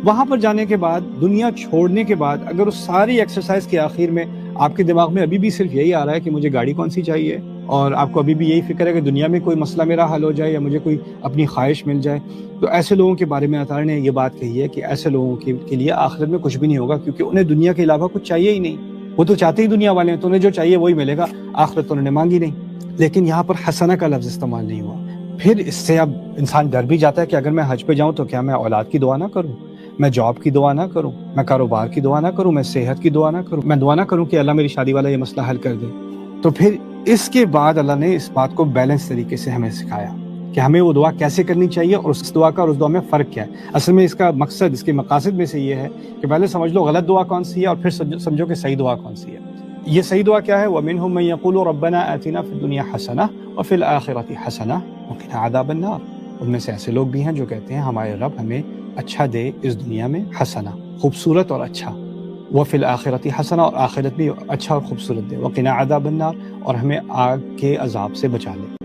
وہاں پر جانے کے بعد، دنیا چھوڑنے کے بعد، اگر اس ساری ایکسرسائز کے آخر میں آپ کے دماغ میں ابھی بھی صرف یہی آ رہا ہے کہ مجھے گاڑی کون سی چاہیے، اور آپ کو ابھی بھی یہی فکر ہے کہ دنیا میں کوئی مسئلہ میرا حل ہو جائے یا مجھے کوئی اپنی خواہش مل جائے، تو ایسے لوگوں کے بارے میں اللہ تعالیٰ نے یہ بات کہی ہے کہ ایسے لوگوں کے لیے آخرت میں کچھ بھی نہیں ہوگا، کیونکہ انہیں دنیا کے علاوہ کچھ چاہیے ہی نہیں۔ وہ تو چاہتے ہی دنیا والے ہیں، تو انہیں جو چاہیے وہی ملے گا، آخرت تو انہوں نے مانگی نہیں۔ لیکن یہاں پر حسنہ کا لفظ استعمال نہیں ہوا۔ پھر اس سے اب انسان ڈر بھی جاتا ہے کہ اگر میں حج پہ جاؤں تو کیا میں اولاد کی دعا نہ کروں، میں جاب کی دعا نہ کروں، میں کاروبار کی دعا نہ کروں، میں صحت کی دعا نہ کروں، میں دعا نہ کروں کہ اللہ میری شادی والا یہ مسئلہ حل کر دے۔ تو پھر اس کے بعد اللہ نے اس بات کو بیلنس طریقے سے ہمیں سکھایا کہ ہمیں وہ دعا کیسے کرنی چاہیے، اور اس دعا کا اور اس دعا میں فرق کیا ہے۔ اصل میں اس کا مقصد، اس کے مقاصد میں سے یہ ہے کہ پہلے سمجھ لو غلط دعا کون سی ہے، اور پھر سمجھو کہ صحیح دعا کون سی ہے۔ یہ صحیح دعا کیا ہے؟ وَمِنْهُم مَن يَقُولُ رَبَّنَا آتِنَا فِي الدُّنْيَا حَسَنَةً وَفِي الْآخِرَةِ حَسَنَةً وَقِنَا عَذَابَ النَّارِ۔ ان میں سے ایسے لوگ بھی ہیں جو کہتے ہیں ہمارے رب ہمیں اچھا دے اس دنیا میں، حسنہ خوبصورت اور اچھا، وفی الآخرۃ حسنہ اور آخرت بھی اچھا اور خوبصورت دے، وقنا عذاب النار اور ہمیں آگ کے عذاب سے بچا لے۔